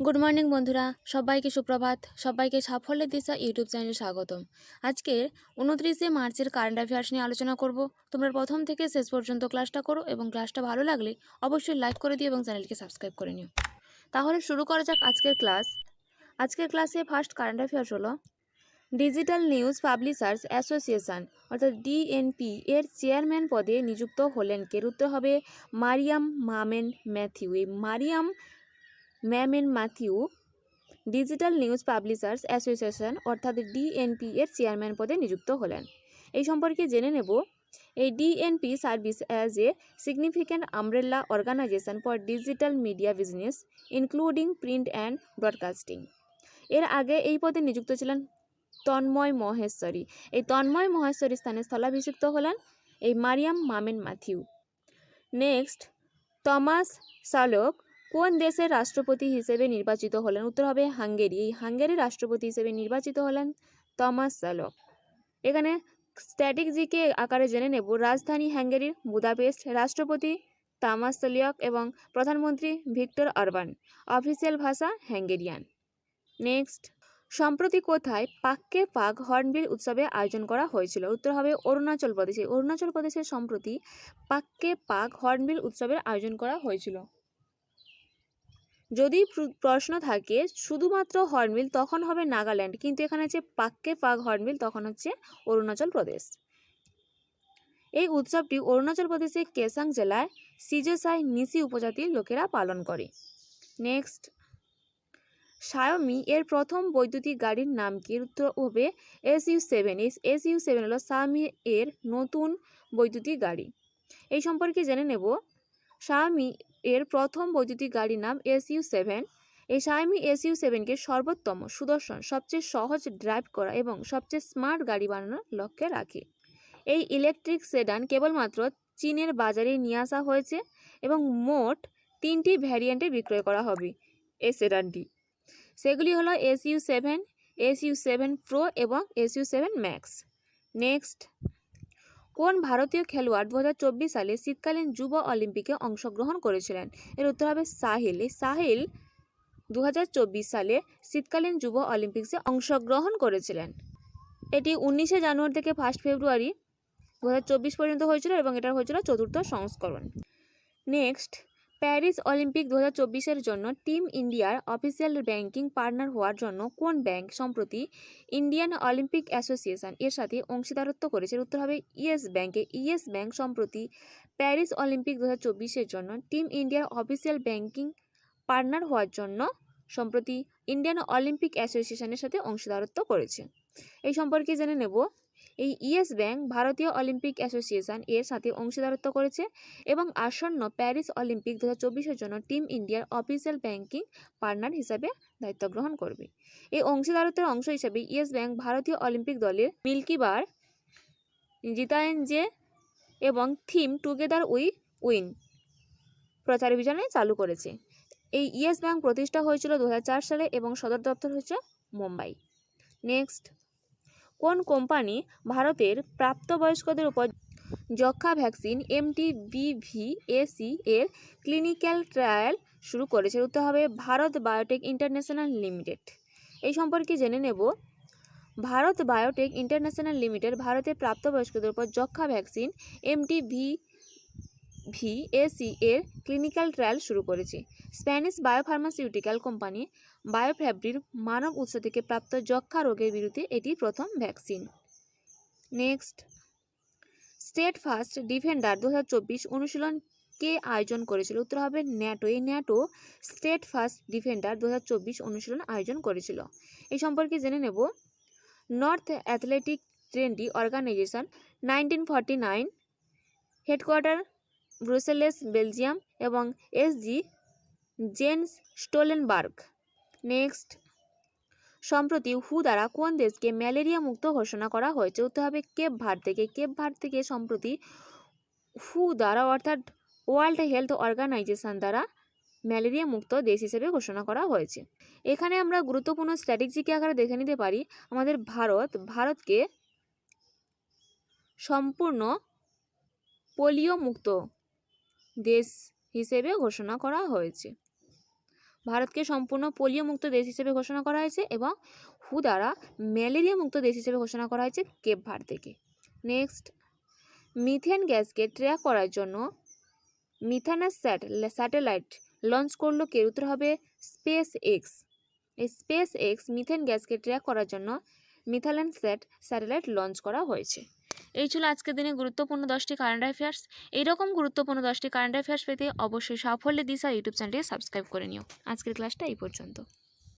Good morning বন্ধুরা, সবাইকে সুপ্রভাত। সবাইকে সাফল্যের দিশা ইউটিউব চ্যানেলে স্বাগতম। আজকে 29শে মার্চের কারেন্ট অ্যাফেয়ার্স নিয়ে আলোচনা করব। তোমরা প্রথম থেকে শেষ পর্যন্ত ক্লাসটা করো এবং ক্লাসটা ভালো লাগলে অবশ্যই লাইক করে দিও এবং চ্যানেলকে সাবস্ক্রাইব করে নিও। তাহলে শুরু করা যাক আজকের ক্লাস। আজকের ক্লাসে ফার্স্ট কারেন্ট অ্যাফেয়ার্স হলো ডিজিটাল নিউজ পাবলিশার্স অ্যাসোসিয়েশন অর্থাৎ ডিএনপি এর চেয়ারম্যান পদে নিযুক্ত হলেন কে? উত্তর হবে মারিয়াম মামেন ম্যাথিউ। এই Mariam Mammen Mathew digital news publishers association অর্থাৎ ডিএনপি এর চেয়ারম্যান পদে নিযুক্ত হলেন। এই সম্পর্কে জেনে নেব। এই DNP serves as a significant umbrella organisation for digital media business including print and broadcasting. এর আগে এই পদে নিযুক্ত ছিলেন তন্ময় মহেশ্বরী। এই তন্ময় মহেশ্বরী স্থানে স্থলাভিষিক্ত হলেন এই Mariam Mammen Matthew. Next, Thomas সালক কোন দেশের রাষ্ট্রপতি হিসেবে নির্বাচিত হলেন? উত্তর হবে হাঙ্গেরি। এই হাঙ্গেরির রাষ্ট্রপতি হিসেবে নির্বাচিত হলেন টমাস সালক। এখানে স্ট্যাটিক জিকে আকারে জেনে নেব। রাজধানী হাঙ্গেরির বুদাপেস্ট, রাষ্ট্রপতি তামাস সালিয়ক এবং প্রধানমন্ত্রী ভিক্টর অরবান। অফিসিয়াল ভাষা হ্যাঙ্গেরিয়ান। নেক্সট, সম্প্রতি কোথায় পাক্কে পাক হর্নবিল উৎসবে আয়োজন করা হয়েছিল? উত্তর হবে অরুণাচল প্রদেশে। অরুণাচল প্রদেশে সম্প্রতি পাক্কে পাক হর্নবিল উৎসবের আয়োজন করা হয়েছিল। যদি প্রশ্ন থাকে শুধুমাত্র হর্নবিল তখন হবে নাগাল্যান্ড, কিন্তু এখানে হচ্ছে পাক্কে পাক হর্নবিল তখন হচ্ছে অরুণাচল প্রদেশ। এই উৎসবটি অরুণাচল প্রদেশের কেসাং জেলায় সিজেসাই নিসি উপজাতির লোকেরা পালন করে। নেক্সট, শাওমি এর প্রথম বৈদ্যুতিক গাড়ির নাম কি? উত্তর হবে SU7। SU7 হলো শাওমি এর নতুন বৈদ্যুতিক গাড়ি। এই সম্পর্কে জেনে নেব। শাওমি এর প্রথম বৈদ্যুতিক গাড়ির নাম SU7। এই শাওমি SU7কে সর্বোত্তম, সুদর্শন, সবচেয়ে সহজ ড্রাইভ করা এবং সবচেয়ে স্মার্ট গাড়ি বানানোর লক্ষ্যে রাখে। এই ইলেকট্রিক সেডান কেবলমাত্র চীনের বাজারে নিয়ে আসা হয়েছে এবং মোট 3টি ভ্যারিয়েন্টে বিক্রয় করা হবে এই সেডানটি। সেগুলি হলো SU7, SU7 Pro এবং SU7 Max। নেক্সট, কোন ভারতীয় খেলোয়াড় 2024 সালে শীতকালীন যুব অলিম্পিকে অংশগ্রহণ করেছিলেন? এর উত্তর হবে সাহিল। এই সাহিল 2024 সালে শীতকালীন যুব অলিম্পিক্সে অংশগ্রহণ করেছিলেন। এটি 19শে জানুয়ারি থেকে 1 ফেব্রুয়ারি 2024 পর্যন্ত হয়েছিল এবং এটা হয়েছিল 4র্থ সংস্করণ। নেক্সট, প্যারিস অলিম্পিক 2024-এর জন্য টিম ইন্ডিয়ার অফিসিয়াল ব্যাংকিং পার্টনার হওয়ার জন্য কোন ব্যাংক সম্প্রতি ইন্ডিয়ান অলিম্পিক অ্যাসোসিয়েশন এর সাথে অংশীদারত্ব করেছে? উত্তর হবে ইয়েস ব্যাংকে। ইয়েস ব্যাংক সম্প্রতি প্যারিস অলিম্পিক 2024-এর জন্য টিম ইন্ডিয়ার অফিসিয়াল ব্যাংকিং পার্টনার হওয়ার জন্য সম্প্রতি ইন্ডিয়ান অলিম্পিক অ্যাসোসিয়েশনের সাথে অংশীদারত্ব করেছে। এই সম্পর্কে জেনে নেব। এই ইয়েস ব্যাংক ভারতীয় অলিম্পিক অ্যাসোসিয়েশন এর সাথে অংশীদারত্ব করেছে এবং আসন্ন প্যারিস অলিম্পিক 2024-এর জন্য টিম ইন্ডিয়ার অফিসিয়াল ব্যাংকিং পার্টনার হিসাবে দায়িত্ব গ্রহণ করবে। এই অংশীদারত্বের অংশ হিসাবে ইয়েস ব্যাংক ভারতীয় অলিম্পিক দলের মিল্কি বার, জিতায়েনজে এবং থিম টুগেদার উই উইন প্রচার অভিযানে চালু করেছে। এই ইয়েস ব্যাংক প্রতিষ্ঠা হয়েছিল 2004 সালে এবং সদর দপ্তর হচ্ছে মুম্বাই। নেক্সট, কোন কোম্পানি ভারতের প্রাপ্তবয়স্কদের উপর যক্ষ্মা ভ্যাকসিন MTBVAC এর ক্লিনিক্যাল ট্রায়াল শুরু করেছে? উত্তর হবে ভারত বায়োটেক ইন্টারন্যাশনাল লিমিটেড। এই সম্পর্কে জেনে নেব। ভারত বায়োটেক ইন্টারন্যাশনাল লিমিটেড ভারতের প্রাপ্তবয়স্কদের উপর যক্ষ্মা ভ্যাকসিন MTBVAC এর ক্লিনিক্যাল ট্রায়াল শুরু করেছে। স্প্যানিশ বায়োফার্মাসিউটিক্যাল কোম্পানি বায়োফ্যাব্রির মানব উৎস থেকে প্রাপ্ত যক্ষ্মা রোগের বিরুদ্ধে এটি প্রথম vaccine. Next, state first defender 2024 অনুশীলন কে আয়োজন করেছিল? উত্তর হবে ন্যাটো। এই ন্যাটো স্টেট ফার্স্ট ডিফেন্ডার 2024 অনুশীলন আয়োজন করেছিল। এই সম্পর্কে জেনে নেব। North athletic trendy organisation 1949, headquarter ব্রুসেলস, Belgium এবং SG জেন্স স্টোলেনবার্গ। নেক্সট, সম্প্রতি হু দ্বারা কোন দেশকে ম্যালেরিয়া মুক্ত ঘোষণা করা হয়েছে? উত্তর হবে কেপ ভার্দ থেকে। কেপ ভার্দ থেকে সম্প্রতি হু দ্বারা অর্থাৎ ওয়ার্ল্ড হেলথ অর্গানাইজেশন দ্বারা ম্যালেরিয়া মুক্ত দেশ হিসেবে ঘোষণা করা হয়েছে। এখানে আমরা গুরুত্বপূর্ণ স্ট্র্যাটেজিক আকারে দেখে নিতে পারি। আমাদের ভারতকে সম্পূর্ণ পোলিও মুক্ত দেশ হিসেবে ঘোষণা করা হয়েছে। ভারতকে সম্পূর্ণ পোলিও মুক্ত দেশ হিসেবে ঘোষণা করা হয়েছে এবং হু দ্বারা ম্যালেরিয়া মুক্ত দেশ হিসেবে ঘোষণা করা হয়েছে কেপ ভার্দেকে। নেক্সট, মিথেন গ্যাসকে ট্র্যাক করার জন্য মিথানাস স্যাটেলাইট লঞ্চ করলো কে? উত্তর হবে স্পেস এক্স। এই স্পেস এক্স মিথেন গ্যাসকে ট্র্যাক করার জন্য মিথালেন স্যাটেলাইট লঞ্চ করা হয়েছে। এই ছিল আজকের দিনে গুরুত্বপূর্ণ 10টি কারেন্ট অ্যাফেয়ার্স। এইরকম গুরুত্বপূর্ণ 10টি কারেন্ট অ্যাফেয়ার্স পেতে অবশ্যই সাফল্যের দিশা ইউটিউব চ্যানেলটি সাবস্ক্রাইব করে নিও। আজকের ক্লাসটা এই পর্যন্ত।